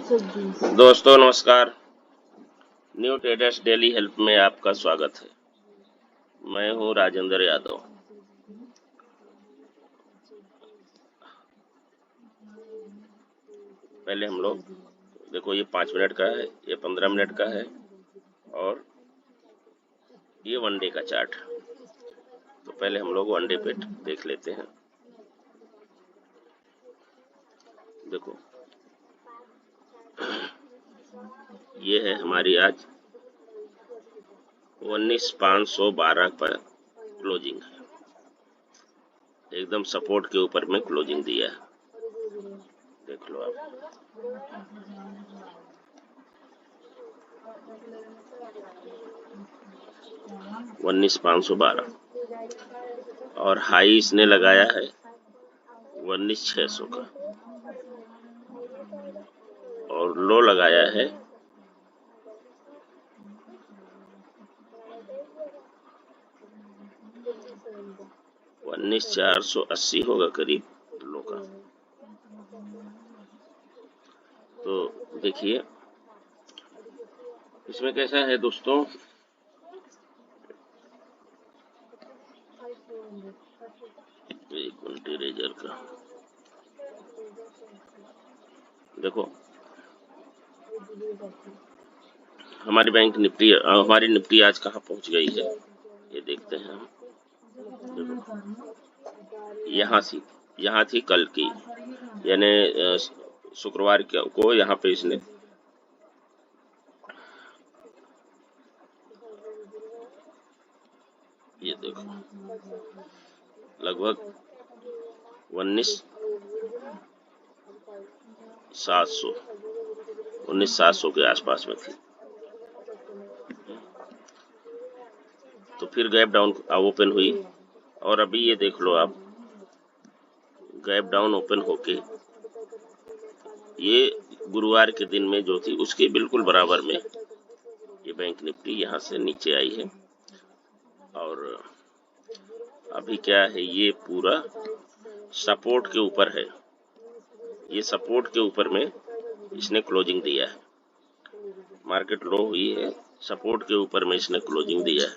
दोस्तों नमस्कार। New traders daily help में आपका स्वागत है। मैं हूं राजेंद्र यादव। पहले हम लोग देखो, ये 5 मिनट का है, ये 15 मिनट का है और ये वन डे का चार्ट। तो पहले हम लोग वन डे पे देख लेते हैं। देखो, ये है हमारी आज 19,512 पर क्लोजिंग है। एकदम सपोर्ट के ऊपर में क्लोजिंग दिया है, देख लो आप। उन्नीस 512 और हाई इसने लगाया है 19,600 का और लो लगाया है 19,480 होगा करीब लो का। तो देखिए इसमें कैसा है दोस्तों, एक मिनट इरेजर का देखो। हमारी बैंक निफ्टी, हमारी निफ्टी आज कहाँ पहुंच गई है ये देखते हैं हम। देखो, यहाँ थी कल की, यानी शुक्रवार को यहाँ पे इसने ये देखो लगभग 19,700 के आसपास में थी। तो फिर गैप डाउन ओपन हुई और अभी ये देख लो आप, गैप डाउन ओपन होके ये गुरुवार के दिन में जो थी उसके बिल्कुल बराबर में ये बैंक निफ्टी यहाँ से नीचे आई है। और अभी क्या है, ये पूरा सपोर्ट के ऊपर है। ये सपोर्ट के ऊपर में इसने क्लोजिंग दिया है। मार्केट लो हुई है, सपोर्ट के ऊपर में इसने क्लोजिंग दिया है।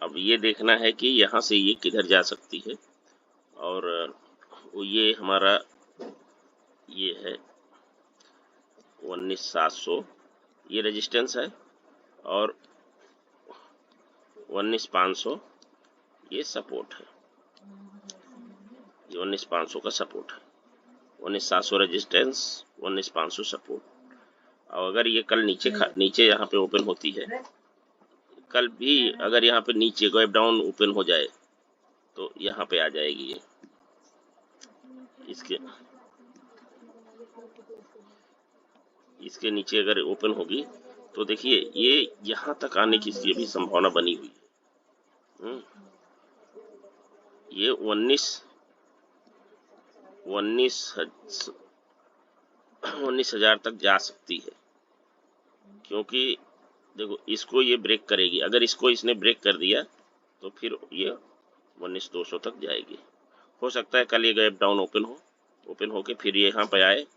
अब ये देखना है कि यहाँ से ये किधर जा सकती है। और ये हमारा ये है 19,700 ये रेजिस्टेंस है और 19,500 ये सपोर्ट है। ये 19,500 का सपोर्ट है, 19,700 रेजिस्टेंस, 19,500 सपोर्ट। और अगर ये कल नीचे यहाँ पे ओपन होती है, कल भी अगर यहाँ पे नीचे गैप डाउन ओपन हो जाए तो यहाँ पे आ जाएगी ये। इसके नीचे अगर ओपन होगी तो देखिए ये यहाँ तक आने की इसकी भी संभावना बनी हुई है। ये 19,000 तक जा सकती है, क्योंकि देखो इसको ये ब्रेक करेगी। अगर इसको इसने ब्रेक कर दिया तो फिर ये 19,200 तक जाएगी। हो सकता है कल ये गैप डाउन ओपन होके फिर ये यहाँ पे आए, तो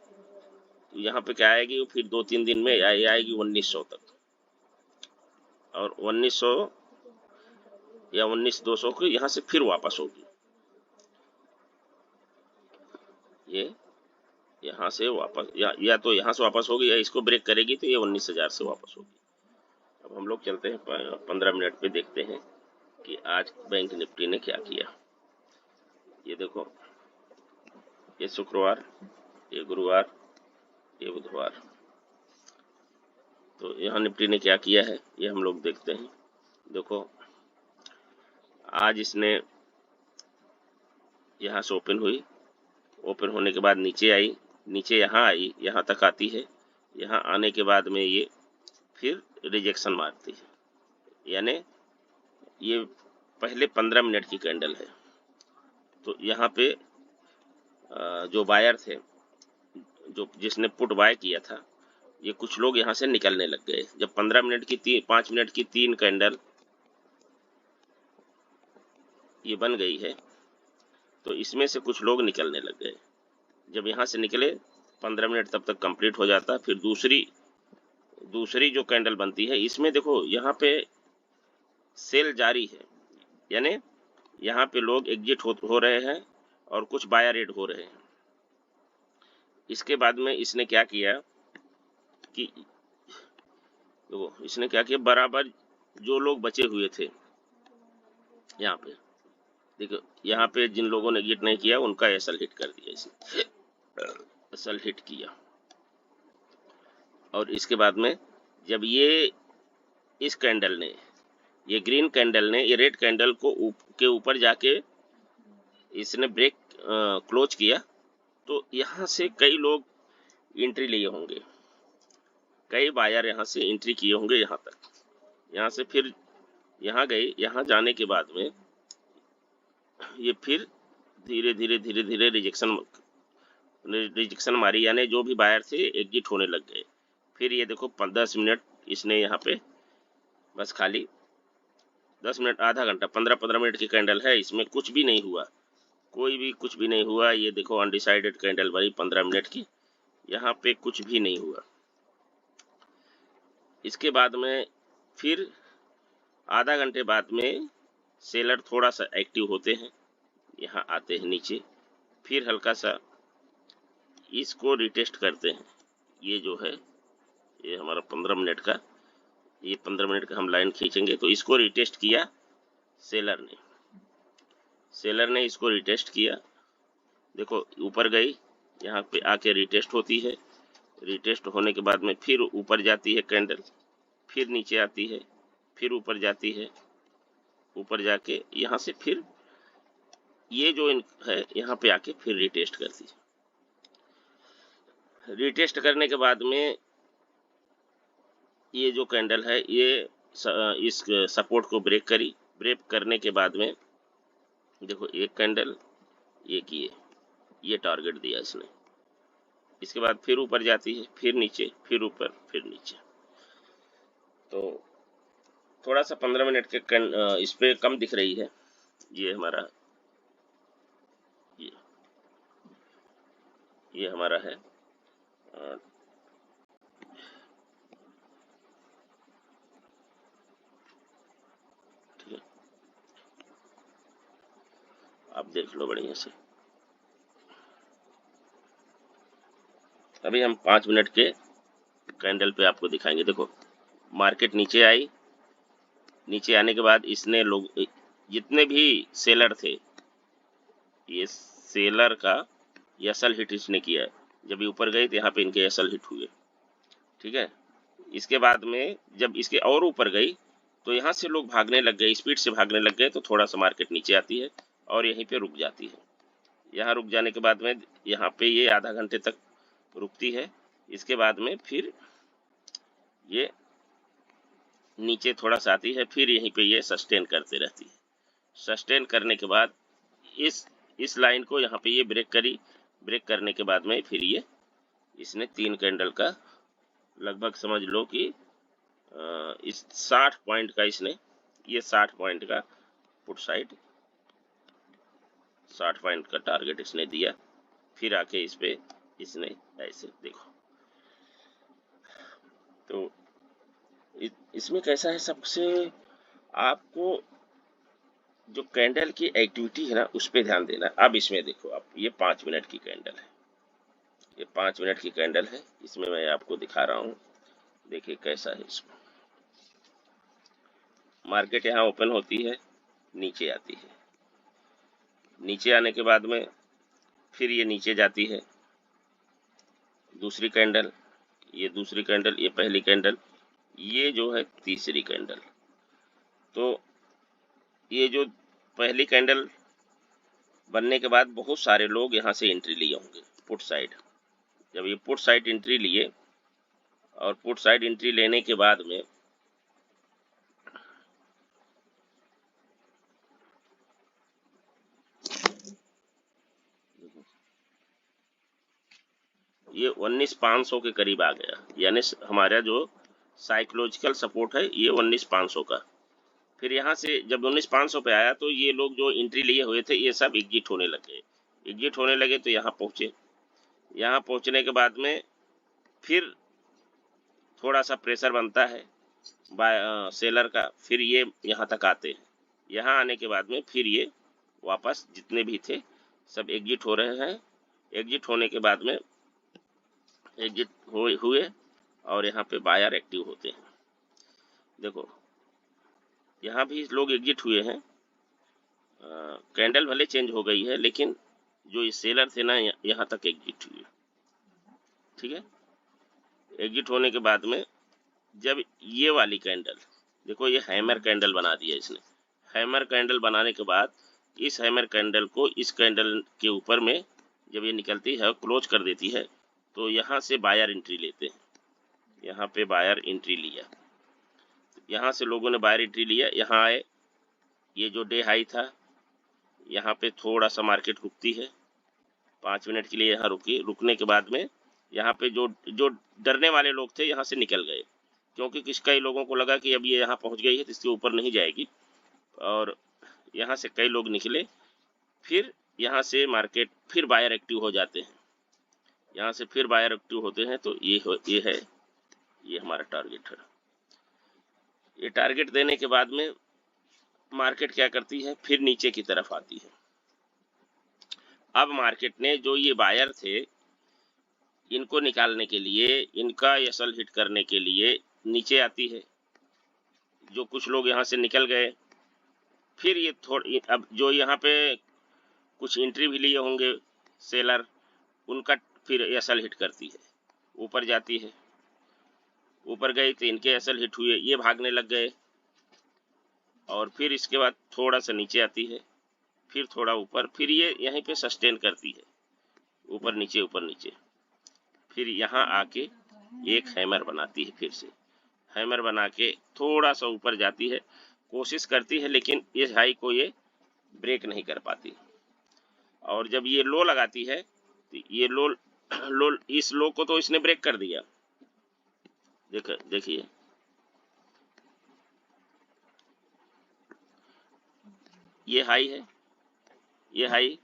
यहाँ पे क्या आएगी, फिर 2-3 दिन में आएगी 1900 तक, और 1900 या 19,200 को यहाँ से फिर वापस होगी। ये यहाँ से वापस या तो यहाँ से वापस होगी या इसको ब्रेक करेगी तो ये 19,000 से वापस होगी। अब हम लोग चलते हैं 15 मिनट पे, देखते हैं कि आज बैंक निफ्टी ने क्या किया। ये देखो, ये शुक्रवार, ये गुरुवार, ये बुधवार। तो यहाँ निफ्टी ने क्या किया है ये हम लोग देखते हैं। देखो आज इसने यहाँ से ओपन हुई, ओपन होने के बाद नीचे आई, नीचे यहाँ आई, यहाँ तक आती है। यहाँ आने के बाद में ये फिर रिजेक्शन मारती है, यानी ये पहले 15 मिनट की कैंडल है। तो यहाँ पे जो बायर थे, जो जिसने पुट बाय किया था, ये कुछ लोग यहाँ से निकलने लग गए। जब 15 मिनट की 5 मिनट की 3 कैंडल ये बन गई है तो इसमें से कुछ लोग निकलने लग गए। जब यहाँ से निकले 15 मिनट तब तक कंप्लीट हो जाता। फिर दूसरी जो कैंडल बनती है, इसमें देखो यहाँ पे सेल जारी है, यानी यहाँ पे लोग एग्जिट हो रहे हैं और कुछ बायर एड हो रहे हैं। इसके बाद में इसने क्या किया कि देखो इसने क्या किया, बराबर जो लोग बचे हुए थे यहाँ पे देखो, यहाँ पे जिन लोगों ने एग्जिट नहीं किया उनका एसल हिट कर दिया इसने, एसल हिट किया। और इसके बाद में जब ये इस कैंडल ने, ये ग्रीन कैंडल ने ये रेड कैंडल के ऊपर जाके इसने ब्रेक क्लोज किया, तो यहाँ से कई लोग एंट्री लिए होंगे, कई बायर यहाँ से एंट्री किए होंगे यहाँ तक। यहाँ से फिर यहाँ गए, यहाँ जाने के बाद में ये फिर धीरे धीरे रिजेक्शन मारी, यानी जो भी बायर थे एग्जिट होने लग गए। फिर ये देखो 10 मिनट इसने यहाँ पे बस खाली 10 मिनट, आधा घंटा, 15 मिनट की कैंडल है, इसमें कुछ भी नहीं हुआ, कोई भी कुछ भी नहीं हुआ। ये देखो अनडिसाइडेड कैंडल बनी 15 मिनट की, यहाँ पे कुछ भी नहीं हुआ। इसके बाद में फिर आधा घंटे बाद में सेलर थोड़ा सा एक्टिव होते हैं, यहाँ आते हैं नीचे, फिर हल्का सा इसको रिटेस्ट करते हैं। ये जो है ये हमारा 15 मिनट का, ये 15 मिनट का हम लाइन खींचेंगे, तो इसको रिटेस्ट किया सेलर ने इसको रिटेस्ट किया। देखो ऊपर गई, यहाँ पे आके रिटेस्ट होती है, रिटेस्ट होने के बाद में फिर ऊपर जाती है कैंडल, फिर नीचे आती है, फिर ऊपर जाती है, ऊपर जाके यहाँ से फिर ये जो है यहाँ पे आके फिर रिटेस्ट करती है। रिटेस्ट करने के बाद में ये जो कैंडल है ये इस सपोर्ट को ब्रेक करने के बाद में देखो एक कैंडल, एक ये टारगेट दिया इसने। इसके बाद फिर ऊपर जाती है, फिर नीचे, फिर ऊपर, फिर नीचे। तो थोड़ा सा 15 मिनट के इस पे कम दिख रही है। ये हमारा ये हमारा है ठीक है, आप देख लो बढ़िया से। अभी हम 5 मिनट के कैंडल पे आपको दिखाएंगे। देखो मार्केट नीचे आई, नीचे आने के बाद इसने लोग जितने भी सेलर थे, ये सेलर का एसल हिट इसने किया है। जब ये ऊपर गए तो यहाँ पे इनके एसल हिट हुए, ठीक है। इसके बाद में जब इसके और ऊपर गई तो यहाँ से लोग भागने लग गए, स्पीड से भागने लग गए, तो थोड़ा सा मार्केट नीचे आती है और यहीं पे रुक जाती है। यहाँ रुक जाने के बाद में यहाँ पे ये आधा घंटे तक रुकती है। इसके बाद में फिर ये नीचे थोड़ा सा आती है, फिर यहीं पे ये सस्टेन करते रहती है। सस्टेन करने के बाद इस लाइन को यहाँ पे ये ब्रेक करने के बाद में फिर ये इसने 3 कैंडल का लगभग समझ लो कि इस 60 पॉइंट का इसने, ये 60 पॉइंट का पुट साइड 60 पॉइंट का टारगेट इसने दिया। फिर आके इस पे इसने ऐसे देखो, तो इसमें कैसा है, सबसे आपको जो कैंडल की एक्टिविटी है ना उस पे ध्यान देना। अब इसमें देखो, आप ये 5 मिनट की कैंडल है, ये 5 मिनट की कैंडल है, इसमें मैं आपको दिखा रहा हूँ। देखिए कैसा है इसमें, मार्केट यहाँ ओपन होती है, नीचे आती है, नीचे आने के बाद में फिर ये नीचे जाती है, दूसरी कैंडल, ये दूसरी कैंडल, ये पहली कैंडल, ये जो है तीसरी कैंडल। तो ये जो पहली कैंडल बनने के बाद बहुत सारे लोग यहाँ से एंट्री लिए होंगे पुट साइड। जब ये पुट साइड एंट्री लिए और पुट साइड एंट्री लेने के बाद में ये 19,500 के करीब आ गया, यानी हमारा जो साइकोलॉजिकल सपोर्ट है ये 19,500 का, फिर यहाँ से जब 19,500 पे आया तो ये लोग जो एंट्री लिए हुए थे ये सब एग्जिट होने लगे। एग्जिट होने लगे तो यहाँ पहुँचे। यहाँ पहुँचने के बाद में फिर थोड़ा सा प्रेशर बनता है सेलर का, फिर ये यहाँ तक आते हैं। यहाँ आने के बाद में फिर ये वापस जितने भी थे सब एग्जिट हो रहे हैं। एग्जिट होने के बाद में एग्जिट हुए और यहाँ पे बायर एक्टिव होते हैं। देखो यहाँ भी लोग एग्जिट हुए हैं। कैंडल भले चेंज हो गई है लेकिन जो ये सेलर थे ना यहाँ तक एग्जिट हुए। ठीक है, एग्जिट होने के बाद में जब ये वाली कैंडल, देखो ये हैमर कैंडल बना दिया इसने। हैमर कैंडल बनाने के बाद इस हैमर कैंडल को इस कैंडल के ऊपर में जब ये निकलती है क्लोज कर देती है तो यहाँ से बायर एंट्री लेते हैं। यहाँ पे बायर एंट्री लिया, यहाँ से लोगों ने बायर एंट्री लिया। यहाँ आए, ये जो डे हाई था यहाँ पे थोड़ा सा मार्केट रुकती है 5 मिनट के लिए। यहाँ रुकी, रुकने के बाद में यहाँ पे जो जो डरने वाले लोग थे यहाँ से निकल गए, क्योंकि कई लोगों को लगा कि अब ये यहाँ पहुँच गई है तो इसके ऊपर नहीं जाएगी, और यहाँ से कई लोग निकले। फिर यहाँ से मार्केट फिर बायर एक्टिव हो जाते हैं। यहाँ से फिर बायर एक्टिव होते हैं तो ये है, ये हमारा टारगेट है। ये टारगेट देने के बाद में मार्केट क्या करती है, फिर नीचे की तरफ आती है। अब मार्केट ने जो ये बायर थे इनको निकालने के लिए, इनका एसल हिट करने के लिए नीचे आती है। जो कुछ लोग यहाँ से निकल गए, फिर ये थोड़ी, अब जो यहाँ पे कुछ एंट्री भी लिए होंगे सेलर, उनका फिर एसल हिट करती है, ऊपर जाती है। ऊपर गई तो इनके एसल हिट हुए, ये भागने लग गए, और फिर इसके बाद थोड़ा सा नीचे आती है, फिर थोड़ा ऊपर, फिर ये यहीं पे सस्टेन करती है, ऊपर नीचे ऊपर नीचे। फिर यहाँ आके एक हैमर बनाती है, फिर से हैमर बना के थोड़ा सा ऊपर जाती है, कोशिश करती है, लेकिन इस हाई को ये ब्रेक नहीं कर पाती। और जब ये लो लगाती है तो ये लो इस लो को तो इसने ब्रेक कर दिया। देखिए ये हाई है, ये हाई,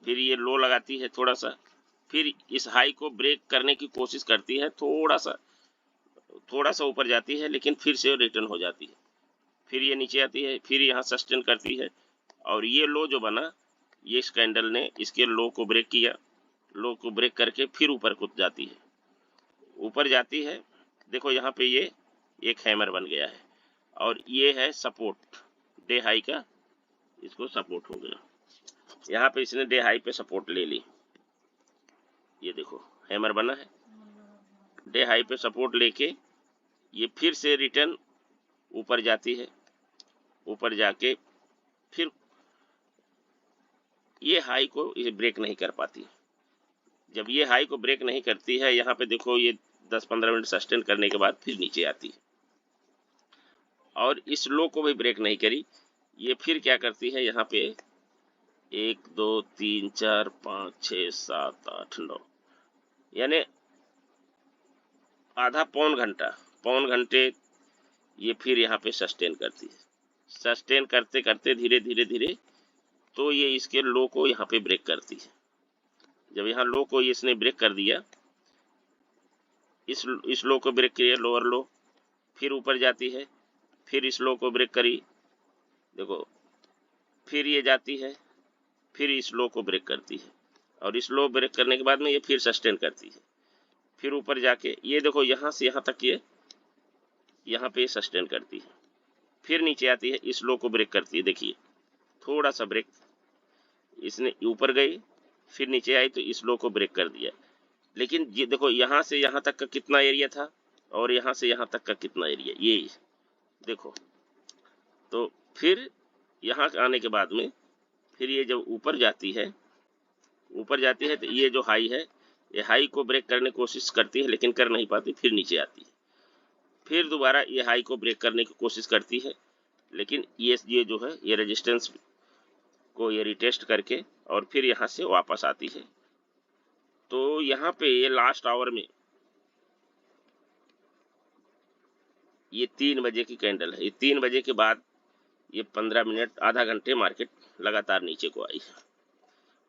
फिर ये लो लगाती है थोड़ा सा, फिर इस हाई को ब्रेक करने की कोशिश करती है, थोड़ा सा ऊपर जाती है, लेकिन फिर से रिटर्न हो जाती है। फिर ये नीचे आती है, फिर यहाँ सस्टेन करती है, और ये लो जो बना, ये इस कैंडल ने इसके लो को ब्रेक किया। लो को ब्रेक करके फिर ऊपर कूद जाती है, ऊपर जाती है। देखो यहाँ पे ये एक हैमर बन गया है, और ये है सपोर्ट डे हाई का, इसको सपोर्ट हो गया। यहाँ पे इसने डे हाई पे सपोर्ट ले ली, ये देखो हैमर बना है। डे हाई पे सपोर्ट लेके ये फिर से रिटर्न ऊपर जाती है, ऊपर जाके फिर ये हाई को इसे ब्रेक नहीं कर पाती। जब ये हाई को ब्रेक नहीं करती है, यहाँ पे देखो ये 10-15 मिनट सस्टेन करने के बाद फिर नीचे आती है, और इस लो को भी ब्रेक नहीं करी। ये फिर क्या करती है, यहाँ पे 1 2 3 4 5 6 7 8 9, यानी आधा पौन घंटे ये फिर यहाँ पे सस्टेन करती है। सस्टेन करते करते धीरे धीरे धीरे तो ये इसके लो को यहाँ पे ब्रेक करती है। जब यहाँ लो को इसने ब्रेक कर दिया, इस लो को ब्रेक किया, लोअर लो, फिर ऊपर जाती है, फिर इस लो को ब्रेक करी, देखो फिर ये जाती है, फिर इस लो को ब्रेक करती है, और इस लो ब्रेक करने के बाद में ये फिर सस्टेन करती है, फिर ऊपर जाके ये देखो यहाँ से यहाँ तक ये यहाँ पे सस्टेन करती है, फिर नीचे आती है, इस लो को ब्रेक करती है। देखिए थोड़ा सा ब्रेक, इसने ऊपर गई फिर नीचे आई तो इस लो को ब्रेक कर दिया। लेकिन ये देखो यहाँ से यहाँ तक का कितना एरिया था, और यहाँ से यहाँ तक का कितना एरिया, ये देखो। तो फिर यहाँ आने के बाद में फिर ये जब ऊपर जाती है तो ये जो हाई है, ये हाई को ब्रेक करने की कोशिश करती है, लेकिन कर नहीं पाती, फिर नीचे आती है। फिर दोबारा ये हाई को ब्रेक करने की कोशिश करती है, लेकिन ये जो है ये रेजिस्टेंस को ये रिटेस्ट करके और फिर यहाँ से वापस आती है। तो यहाँ पे ये लास्ट आवर में ये 3 बजे की कैंडल है। ये 3 बजे के बाद ये 15 मिनट आधा घंटे मार्केट लगातार नीचे को आई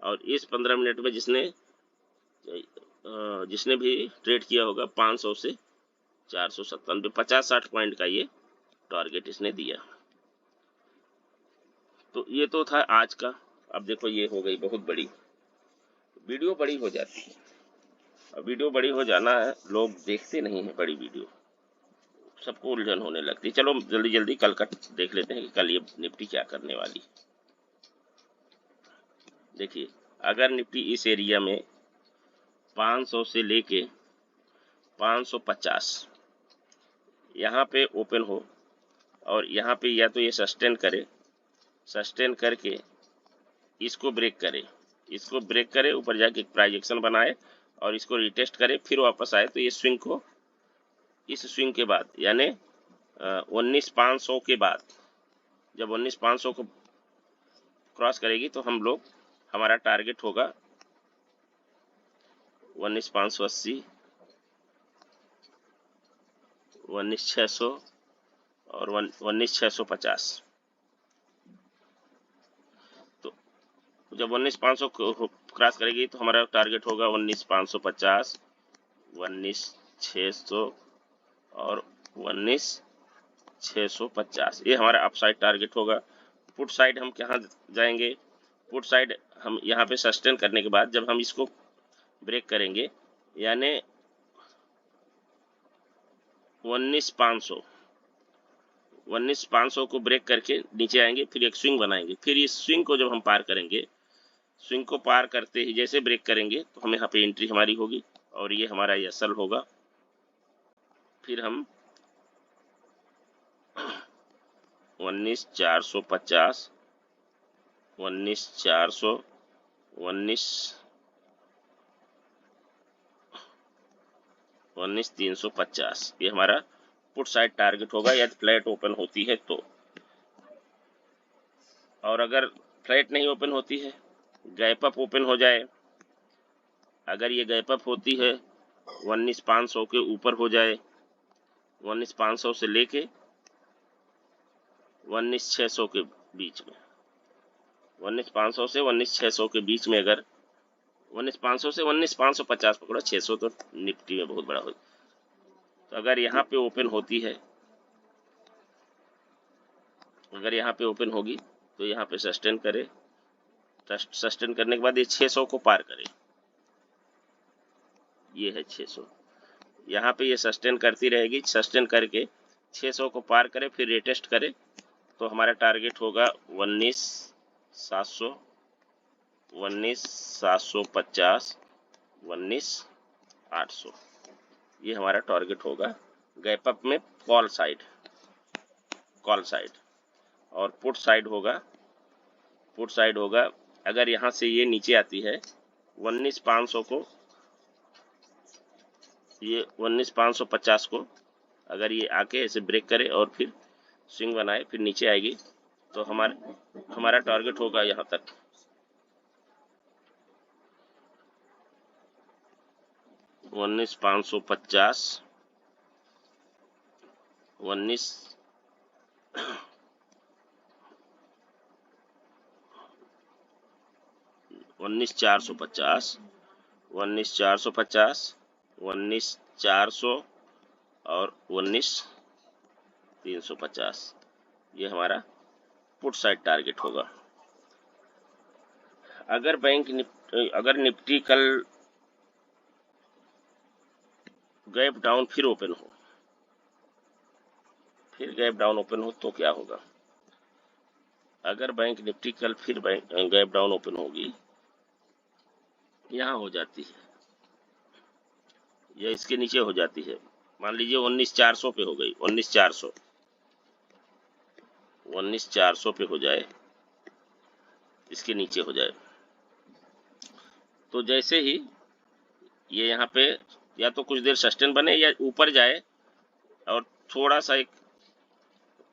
और इस 15 मिनट में जिसने भी ट्रेड किया होगा 500 से 497 50-60 पॉइंट का ये टारगेट इसने दिया। तो ये तो था आज का। अब देखो ये हो गई बहुत बड़ी वीडियो, बड़ी हो जाती है। अब वीडियो बड़ी हो जाना है, लोग देखते नहीं है बड़ी वीडियो, सबको उलझन होने लगती है। चलो जल्दी जल्दी कल का देख लेते हैं कि कल ये निफ्टी क्या करने वाली। देखिए अगर निफ्टी इस एरिया में 500 से लेके 550 यहाँ पे ओपन हो और यहाँ पे या तो ये सस्टेन करे, सस्टेन करके इसको ब्रेक करे ऊपर जाके एक प्राइस एक्शन बनाए और इसको रिटेस्ट करे, फिर वापस आए, तो ये स्विंग को इस स्विंग के बाद यानी 19,500 के बाद जब 19,500 को क्रॉस करेगी तो हमारा टारगेट होगा 19,580, 19,600 और 19,650। तो जब 19,500 को क्रॉस करेगी तो हमारा टारगेट होगा 19,550, 19,600 और 19,650। ये हमारा अपसाइड टारगेट होगा। पुट साइड हम कहाँ जाएंगे? पुट साइड हम यहाँ पे सस्टेन करने के बाद जब हम इसको ब्रेक करेंगे यानी 19,500 को ब्रेक करके नीचे आएंगे, फिर एक स्विंग बनाएंगे, फिर इस स्विंग को जब हम पार करेंगे, स्विंग को पार करते ही जैसे ब्रेक करेंगे तो हमें यहाँ पे एंट्री हमारी होगी और ये हमारा एसएल होगा। फिर हम 19,450, 19,400, 19,350 ये हमारा पुट साइड टारगेट होगा यदि फ्लैट ओपन होती है तो। और अगर फ्लैट नहीं ओपन होती है, गैप अप ओपन हो जाए, अगर ये गैप अप होती है 19,500 के ऊपर हो जाए, 19,500 से लेके 19,600 के बीच में, 19,500 से 19,600 के बीच में, अगर 19,500 से 19,550 पकड़ो, 600 तो निफ्टी में बहुत बड़ा हो, तो अगर यहाँ पे ओपन होती है, अगर यहाँ पे ओपन होगी तो यहाँ पे सस्टेन करे, सस्टेन करने के बाद ये 600 को पार करे, ये है 600, यहाँ पे ये सस्टेन करती रहेगी, सस्टेन करके 600 को पार करे, फिर रिटेस्ट करे तो हमारा टारगेट होगा 19,700, 19,750, 19,800। ये हमारा टारगेट होगा गैप अप में कॉल साइड। और पुट साइड होगा अगर यहाँ से ये नीचे आती है 19,500 को, ये 19,550 को अगर ये आके ऐसे ब्रेक करे और फिर स्विंग बनाए, फिर नीचे आएगी तो हमारा टारगेट होगा यहाँ तक 19,550, 19,450, 19,450, 19,400 और 19,350 ये हमारा पुट साइड टारगेट होगा। अगर निफ्टी कल गैप डाउन फिर ओपन हो तो क्या होगा? अगर बैंक निफ्टी कल फिर गैप डाउन ओपन होगी, यहाँ हो जाती है या इसके नीचे हो जाती है, मान लीजिए 19,400 पे हो गई, 19,400 पे हो जाए, इसके नीचे हो जाए, तो जैसे ही ये यहाँ पे या तो कुछ देर सस्टेन बने या ऊपर जाए और थोड़ा सा एक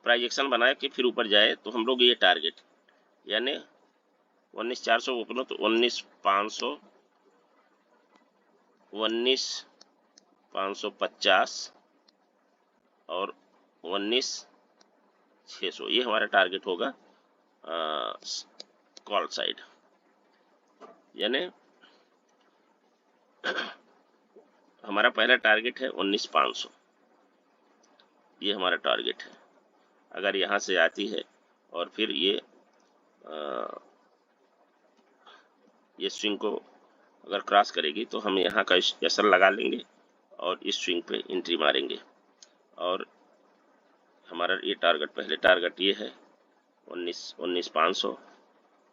प्राइस एक्शन बनाए कि फिर ऊपर जाए, तो हम लोग ये टारगेट यानी 19,400 ओपन हो तो 19,500, 19,550 और 600, ये हमारा टारगेट होगा कॉल साइड। यानी हमारा पहला टारगेट है 19,500, ये हमारा टारगेट है। अगर यहाँ से आती है और फिर ये स्विंग को अगर क्रॉस करेगी तो हम यहाँ का एसएल लगा लेंगे और इस स्विंग पे एंट्री मारेंगे। और हमारा ये टारगेट, पहले टारगेट ये है 19,500,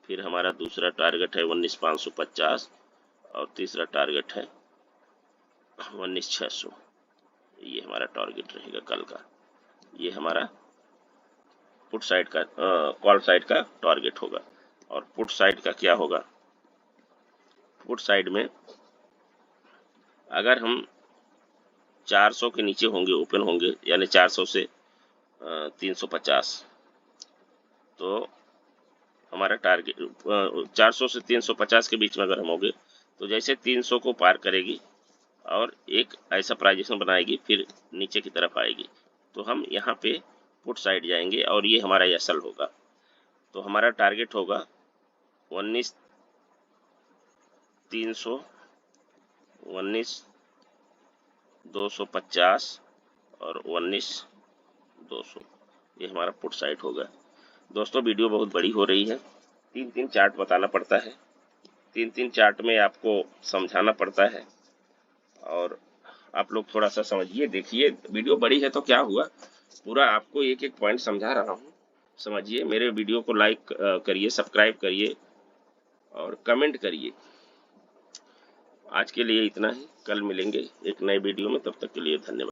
फिर हमारा दूसरा टारगेट है 19,550 और तीसरा टारगेट है 19,600। ये हमारा टारगेट रहेगा कल का। ये हमारा पुट साइड का कॉल साइड का टारगेट होगा। और पुट साइड का क्या होगा? पुट साइड में अगर हम 400 के नीचे होंगे, ओपन होंगे, यानी 400 से 350, तो हमारा टारगेट 400 से 350 के बीच में अगर हम होंगे तो जैसे 300 को पार करेगी और एक ऐसा प्राइजेशन बनाएगी, फिर नीचे की तरफ आएगी, तो हम यहाँ पे पुट साइड जाएंगे और ये हमारा एसएल होगा। तो हमारा टारगेट होगा 19,300, 19,250 और 19,200, ये हमारा पुट साइड होगा। दोस्तों वीडियो बहुत बड़ी हो रही है, 3-3 चार्ट बताना पड़ता है, 3-3 चार्ट में आपको समझाना पड़ता है, और आप लोग थोड़ा सा समझिए, देखिए। वीडियो बड़ी है तो क्या हुआ, पूरा आपको एक एक पॉइंट समझा रहा हूँ, समझिए। मेरे वीडियो को लाइक करिए, सब्सक्राइब करिए और कमेंट करिए। आज के लिए इतना ही, कल मिलेंगे एक नए वीडियो में, तब तक के लिए धन्यवाद।